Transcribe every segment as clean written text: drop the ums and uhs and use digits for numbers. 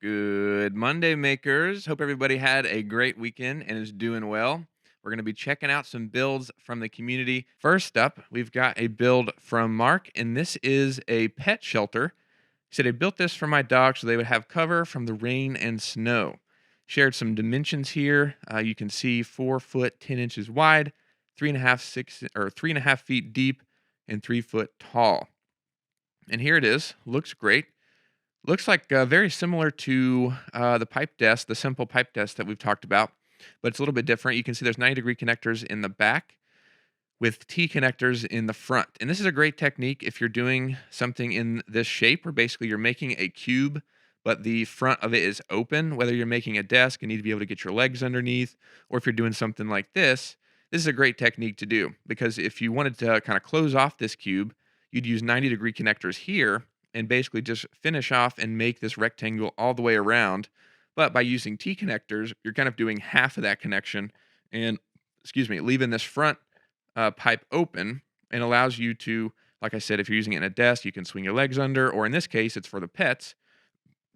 Good Monday, makers. Hope everybody had a great weekend and is doing well. We're going to be checking out some builds from the community. First up, we've got a build from Mark, and this is a pet shelter. He said, I built this for my dog so they would have cover from the rain and snow. Shared some dimensions here. You can see 4 foot 10 inches wide, 3.5 feet deep, and 3 foot tall. And here it is. Looks great. Looks like very similar to the pipe desk, the simple pipe desk that we've talked about, but it's a little bit different. You can see there's 90-degree connectors in the back with T connectors in the front. And this is a great technique if you're doing something in this shape where basically you're making a cube, but the front of it is open, whether you're making a desk and need to be able to get your legs underneath, or if you're doing something like this is a great technique to do because if you wanted to kind of close off this cube, you'd use 90-degree connectors here and basically just finish off and make this rectangle all the way around. But by using T connectors, you're kind of doing half of that connection and, leaving this front pipe open and allows you to, like I said, if you're using it in a desk, you can swing your legs under, or in this case, it's for the pets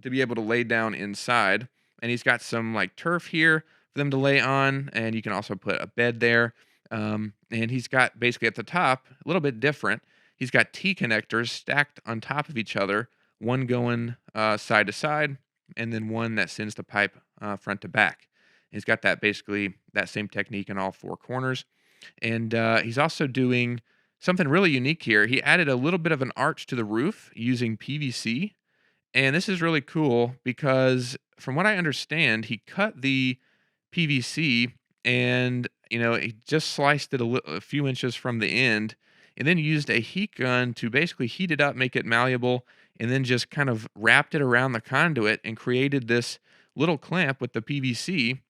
to be able to lay down inside. And he's got some like turf here for them to lay on, and you can also put a bed there. And he's got basically at the top, a little bit different. He's got T connectors stacked on top of each other, one going side to side, and then one that sends the pipe front to back. He's got that basically that same technique in all four corners. And he's also doing something really unique here. He added a little bit of an arch to the roof using PVC. And this is really cool because from what I understand, he cut the PVC and, he just sliced it a few inches from the end and then used a heat gun to basically heat it up, make it malleable, and then just kind of wrapped it around the conduit and created this little clamp with the PVC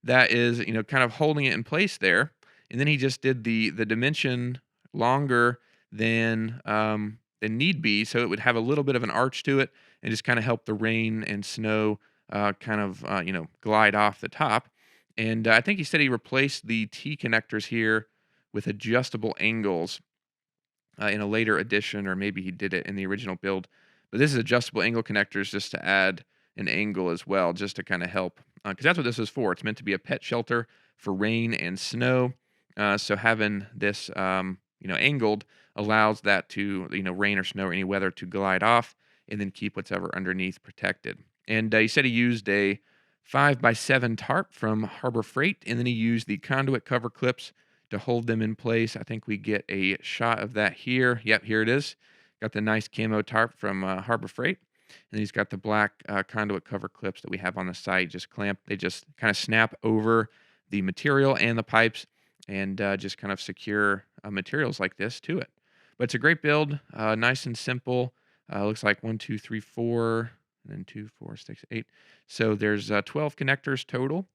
that is, kind of holding it in place there. And then he just did the dimension longer than need be, so it would have a little bit of an arch to it and just kind of help the rain and snow glide off the top. And I think he said he replaced the T connectors here with adjustable angles in a later edition, or maybe he did it in the original build. But this is adjustable angle connectors just to add an angle as well, just to kind of help, because that's what this is for. It's meant to be a pet shelter for rain and snow. So having this, angled allows that to, rain or snow or any weather to glide off and then keep whatever underneath protected. And he said he used a 5x7 tarp from Harbor Freight, and then he used the conduit cover clips to hold them in place. I think we get a shot of that here. Yep, here it is. Got the nice camo tarp from Harbor Freight. And he's got the black conduit cover clips that we have on the site. Just clamp. They just kind of snap over the material and the pipes and just kind of secure materials like this to it. But it's a great build, nice and simple. Looks like 1, 2, 3, 4, and then 2, 4, 6, 8. So there's 12 connectors total.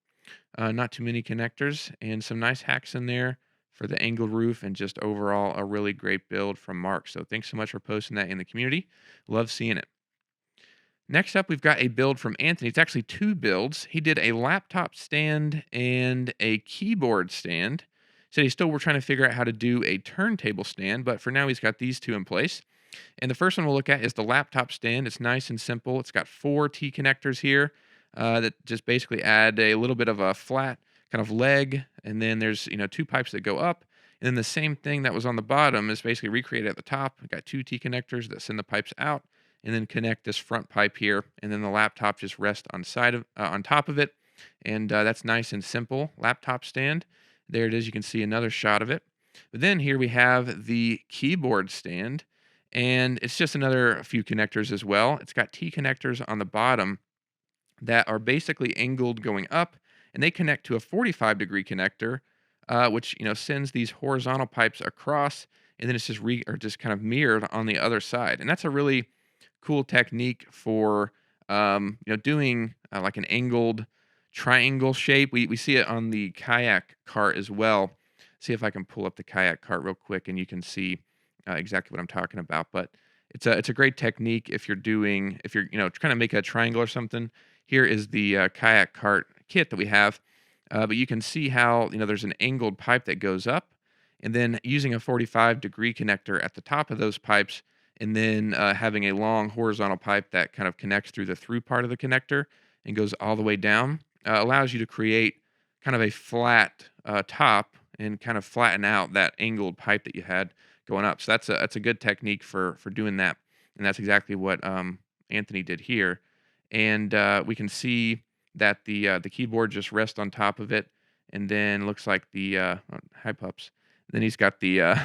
Not too many connectors, and some nice hacks in there for the angled roof, and just overall a really great build from Mark. So thanks so much for posting that in the community. Love seeing it. Next up, we've got a build from Anthony. It's actually two builds. He did a laptop stand and a keyboard stand. Said he's still we're trying to figure out how to do a turntable stand, but for now he's got these two in place. And the first one we'll look at is the laptop stand. It's nice and simple. It's got 4 T connectors here that just basically add a little bit of a flat kind of leg, and then there's 2 pipes that go up. And then the same thing that was on the bottom is basically recreated at the top. We've got 2 T connectors that send the pipes out and then connect this front pipe here, and then the laptop just rests on top of it, and that's nice and simple laptop stand. There it is. You can see another shot of it. But then here we have the keyboard stand, and it's just a few connectors as well. It's got T connectors on the bottom that are basically angled going up, and they connect to a 45-degree connector, which sends these horizontal pipes across, and then it's just kind of mirrored on the other side. And that's a really cool technique for doing like an angled triangle shape. We see it on the kayak cart as well. See if I can pull up the kayak cart real quick, and you can see exactly what I'm talking about. But it's a great technique if you're trying to make a triangle or something. Here is the kayak cart kit that we have, but you can see how there's an angled pipe that goes up, and then using a 45-degree connector at the top of those pipes, and then having a long horizontal pipe that kind of connects through the through part of the connector and goes all the way down, allows you to create kind of a flat top and kind of flatten out that angled pipe that you had going up. So that's a good technique for doing that, and that's exactly what Anthony did here. And we can see that the keyboard just rests on top of it, and then looks like the hi pups. Then he's got the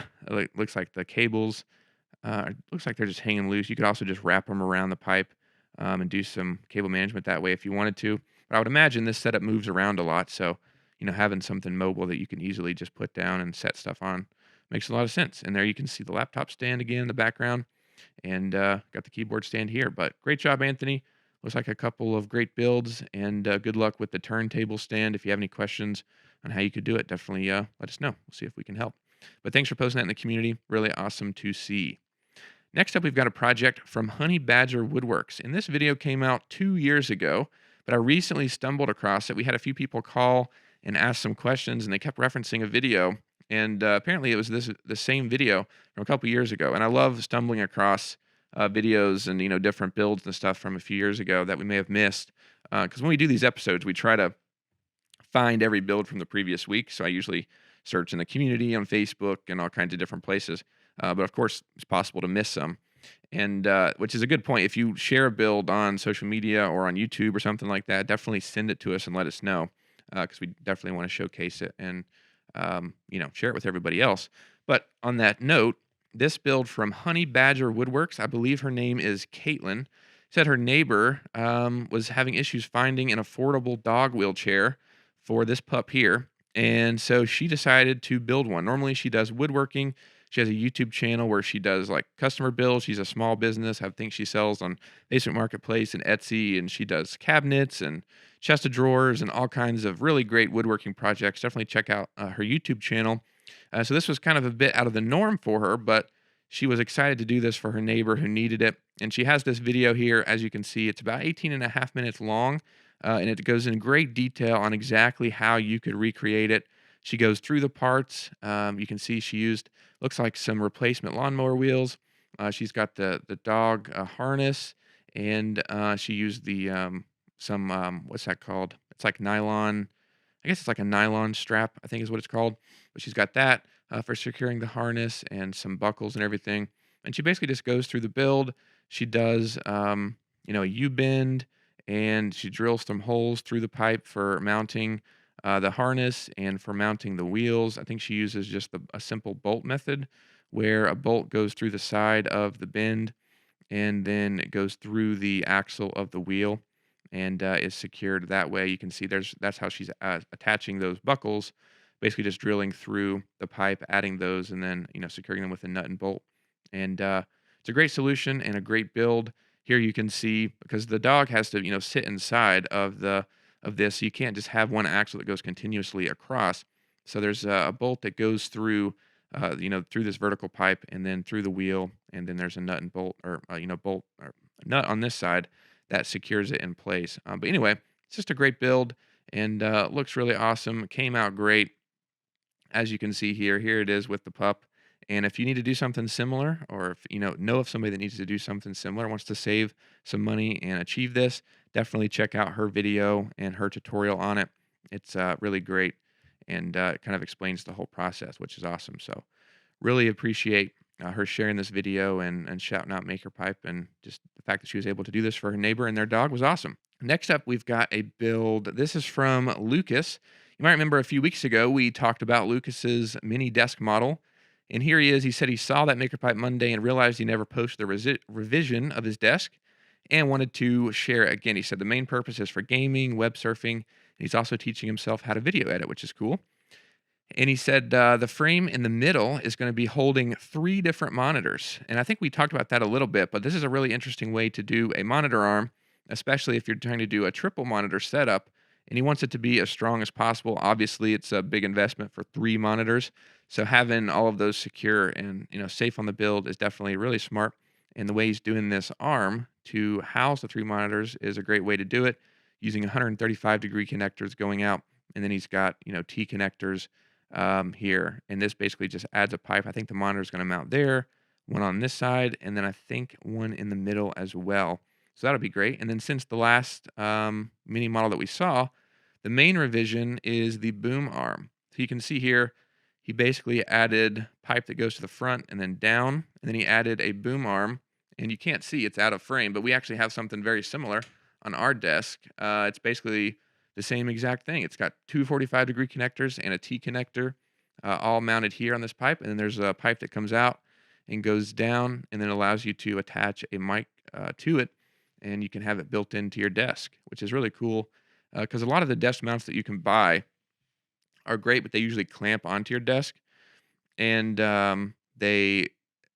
looks like the cables. Looks like they're just hanging loose. You could also just wrap them around the pipe and do some cable management that way if you wanted to. But I would imagine this setup moves around a lot, so having something mobile that you can easily just put down and set stuff on makes a lot of sense. And there you can see the laptop stand again in the background, and got the keyboard stand here. But great job, Anthony. Looks like a couple of great builds, and good luck with the turntable stand. If you have any questions on how you could do it, definitely let us know. We'll see if we can help. But thanks for posting that in the community. Really awesome to see. Next up, we've got a project from Honey Badger Woodworks. And this video came out 2 years ago, but I recently stumbled across it. We had a few people call and ask some questions, and they kept referencing a video. And apparently, it was the same video from a couple years ago. And I love stumbling across videos and different builds and stuff from a few years ago that we may have missed. Because when we do these episodes, we try to find every build from the previous week. So I usually search in the community on Facebook and all kinds of different places. But of course, it's possible to miss some. And which is a good point. If you share a build on social media or on YouTube or something like that, definitely send it to us and let us know, because we definitely want to showcase it and share it with everybody else. But on that note, this build from Honey Badger Woodworks, I believe her name is Caitlin, said her neighbor was having issues finding an affordable dog wheelchair for this pup here. And so she decided to build one. Normally she does woodworking. She has a YouTube channel where she does like customer builds. She's a small business. I think she sells on Facebook Marketplace and Etsy, and she does cabinets and chest of drawers and all kinds of really great woodworking projects. Definitely check out her YouTube channel. So this was kind of a bit out of the norm for her, but she was excited to do this for her neighbor who needed it. And she has this video here. As you can see, it's about 18 and a half minutes long, and it goes in great detail on exactly how you could recreate it. She goes through the parts. You can see she used, looks like, some replacement lawnmower wheels. She's got the dog harness, and she used the some what's that called? It's like nylon. I guess it's like a nylon strap, I think is what it's called. But she's got that for securing the harness and some buckles and everything. And she basically just goes through the build. She does a U-bend, and she drills some holes through the pipe for mounting the harness and for mounting the wheels. I think she uses just a simple bolt method where a bolt goes through the side of the bend, and then it goes through the axle of the wheel and is secured that way. You can see that's how she's attaching those buckles, basically just drilling through the pipe, adding those, and then securing them with a nut and bolt. And it's a great solution and a great build. Here you can see, because the dog has to sit inside of this, so you can't just have one axle that goes continuously across. So there's a bolt that goes through through this vertical pipe and then through the wheel, and then there's a nut and bolt, or bolt or nut on this side that secures it in place. But anyway, it's just a great build, and looks really awesome. Came out great, as you can see here. Here it is with the pup. And if you need to do something similar, or if know of somebody that needs to do something similar, wants to save some money and achieve this, definitely check out her video and her tutorial on it. It's really great, and it kind of explains the whole process, which is awesome. So really appreciate her sharing this video and shouting out Maker Pipe, and just the fact that she was able to do this for her neighbor and their dog was awesome. Next up, we've got a build. This is from Lucas. You might remember a few weeks ago we talked about Lucas's mini desk model, and here he is. He said he saw that Maker Pipe Monday and realized he never posted the revision of his desk and wanted to share it again. He said the main purpose is for gaming, web surfing, and he's also teaching himself how to video edit, which is cool. And he said the frame in the middle is going to be holding 3 different monitors. And I think we talked about that a little bit, but this is a really interesting way to do a monitor arm, especially if you're trying to do a triple monitor setup. And he wants it to be as strong as possible. Obviously, it's a big investment for 3 monitors. So having all of those secure and safe on the build is definitely really smart. And the way he's doing this arm to house the 3 monitors is a great way to do it, using 135-degree connectors going out. And then he's got T connectors here, and this basically just adds a pipe. I think the monitor is going to mount there, one on this side, and then I think one in the middle as well. So that'll be great. And then since the last mini model that we saw, the main revision is the boom arm. So you can see here, he basically added pipe that goes to the front and then down, and then he added a boom arm. And you can't see it's out of frame, but we actually have something very similar on our desk. It's basically the same exact thing. It's got two 45-degree connectors and a T connector, all mounted here on this pipe, and then there's a pipe that comes out and goes down, and then allows you to attach a mic to it, and you can have it built into your desk, which is really cool. Because a lot of the desk mounts that you can buy are great, but they usually clamp onto your desk, and they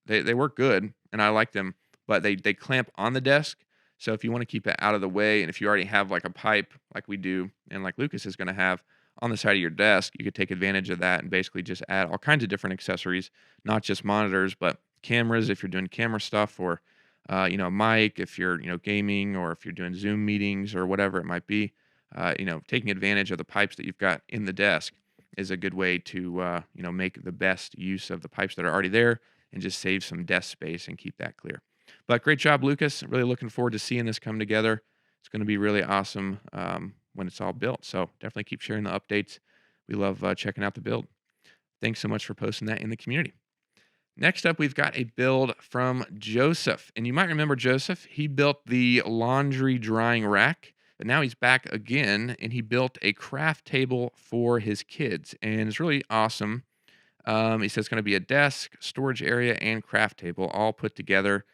work good, and I like them, but they clamp on the desk. So if you want to keep it out of the way, and if you already have like a pipe like we do, and like Lucas is going to have on the side of your desk, you could take advantage of that and basically just add all kinds of different accessories, not just monitors, but cameras if you're doing camera stuff, or a mic if you're gaming, or if you're doing Zoom meetings or whatever it might be. Taking advantage of the pipes that you've got in the desk is a good way to make the best use of the pipes that are already there and just save some desk space and keep that clear. But great job, Lucas. Really looking forward to seeing this come together. It's going to be really awesome when it's all built. So definitely keep sharing the updates. We love checking out the build. Thanks so much for posting that in the community. Next up, we've got a build from Joseph. And you might remember Joseph. He built the laundry drying rack, but now he's back again, and he built a craft table for his kids. And it's really awesome. He says it's going to be a desk, storage area, and craft table all put together.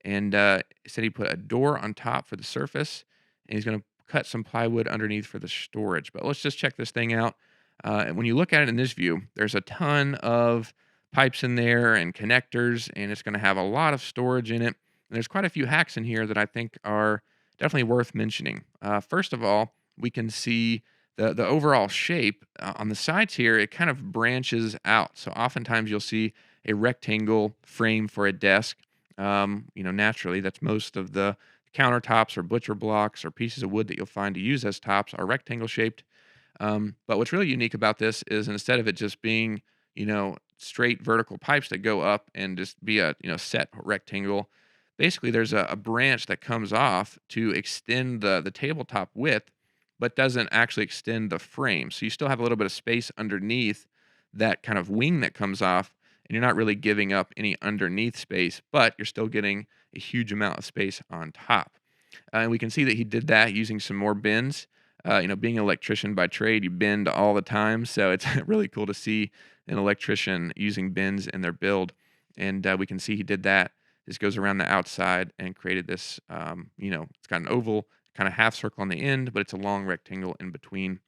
And he said he put a door on top for the surface, and he's going to cut some plywood underneath for the storage. But let's just check this thing out. And when you look at it in this view, there's a ton of pipes in there and connectors, and it's going to have a lot of storage in it. And there's quite a few hacks in here that I think are definitely worth mentioning. First of all, we can see the overall shape on the sides here. It kind of branches out. So oftentimes you'll see a rectangle frame for a desk. Naturally, that's most of the countertops or butcher blocks or pieces of wood that you'll find to use as tops are rectangle shaped. But what's really unique about this is instead of it just being, straight vertical pipes that go up and just be a, set rectangle, basically there's a branch that comes off to extend the tabletop width, but doesn't actually extend the frame. So you still have a little bit of space underneath that kind of wing that comes off, and you're not really giving up any underneath space, but you're still getting a huge amount of space on top. And we can see that he did that using some more bends. Being an electrician by trade, you bend all the time. So it's really cool to see an electrician using bends in their build. And we can see he did that. This goes around the outside and created this, it's got an oval kind of half circle on the end, but it's a long rectangle in between.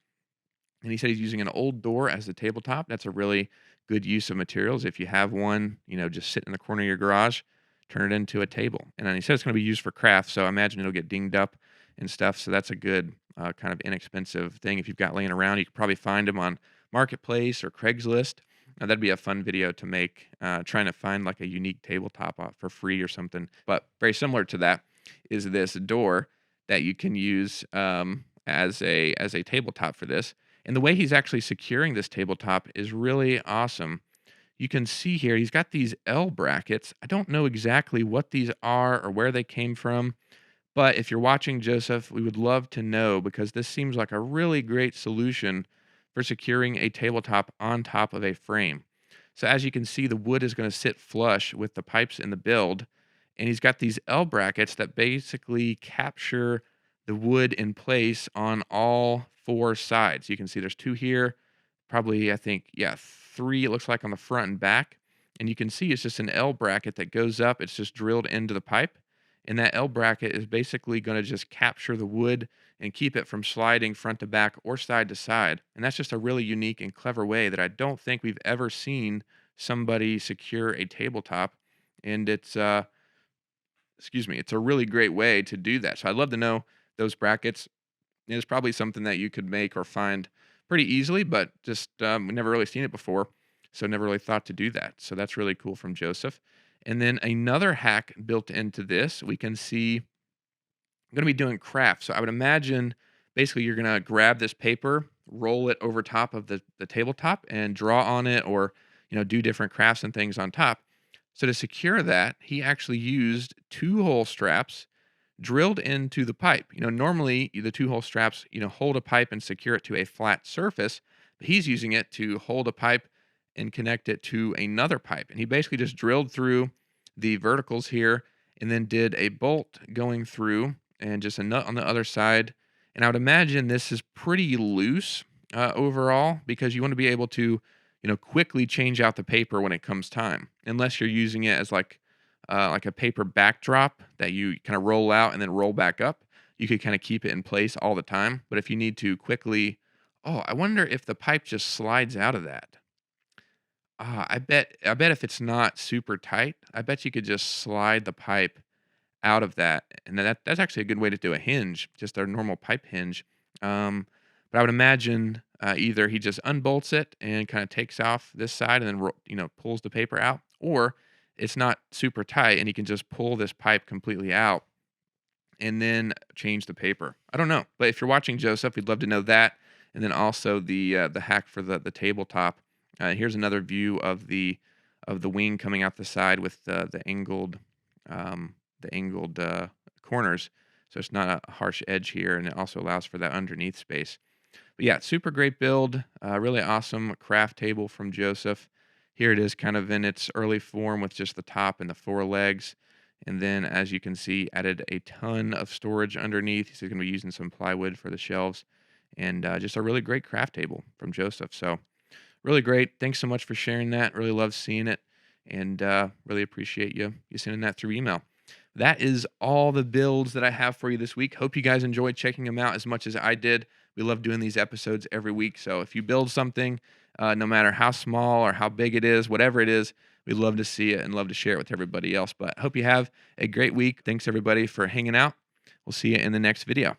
And he said he's using an old door as the tabletop. That's a really good use of materials. If you have one, just sit in the corner of your garage, turn it into a table. And then he said it's going to be used for craft, so I imagine it'll get dinged up and stuff. So that's a good kind of inexpensive thing. If you've got laying around, you could probably find them on Marketplace or Craigslist. That'd be a fun video to make, trying to find like a unique tabletop for free or something. But very similar to that is this door that you can use as a tabletop for this. And the way he's actually securing this tabletop is really awesome. You can see here, he's got these L brackets. I don't know exactly what these are or where they came from, but if you're watching, Joseph, we would love to know, because this seems like a really great solution for securing a tabletop on top of a frame. So as you can see, the wood is going to sit flush with the pipes in the build, and he's got these L brackets that basically capture the wood in place on all four sides. You can see there's two here, probably, I think, yeah, three, it looks like, on the front and back. And you can see it's just an L bracket that goes up. It's just drilled into the pipe. And that L bracket is basically going to just capture the wood and keep it from sliding front to back or side to side. And that's just a really unique and clever way that I don't think we've ever seen somebody secure a tabletop. And it's it's a really great way to do that. So I'd love to know those brackets. It's probably something that you could make or find pretty easily, but just we never really seen it before, so never really thought to do that. So that's really cool from Joseph. And then another hack built into this, we can see I'm going to be doing crafts. So I would imagine basically you're going to grab this paper, roll it over top of the tabletop, and draw on it, or do different crafts and things on top. So to secure that, he actually used two-hole straps drilled into the pipe. Normally the two-hole straps, hold a pipe and secure it to a flat surface, but he's using it to hold a pipe and connect it to another pipe. And he basically just drilled through the verticals here and then did a bolt going through and just a nut on the other side. And I would imagine this is pretty loose overall because you want to be able to, quickly change out the paper when it comes time, unless you're using it as like a paper backdrop that you kind of roll out and then roll back up. You could kind of keep it in place all the time. But if you need to quickly, oh, I wonder if the pipe just slides out of that. I bet if it's not super tight, I bet you could just slide the pipe out of that, and that's actually a good way to do a hinge, just a normal pipe hinge. But I would imagine either he just unbolts it and kind of takes off this side and then pulls the paper out, or it's not super tight and he can just pull this pipe completely out and then change the paper. I don't know, but if you're watching Joseph, we'd love to know that, and then also the hack for the tabletop. Here's another view of the wing coming out the side with the angled corners, so it's not a harsh edge here, and it also allows for that underneath space. But yeah, super great build, really awesome craft table from Joseph. Here it is kind of in its early form with just the top and the four legs. And then, as you can see, added a ton of storage underneath. He's going to be using some plywood for the shelves. And just a really great craft table from Joseph. So, really great. Thanks so much for sharing that. Really love seeing it. And really appreciate you sending that through email. That is all the builds that I have for you this week. Hope you guys enjoyed checking them out as much as I did. We love doing these episodes every week. So if you build something, no matter how small or how big it is, whatever it is, we'd love to see it and love to share it with everybody else. But I hope you have a great week. Thanks, everybody, for hanging out. We'll see you in the next video.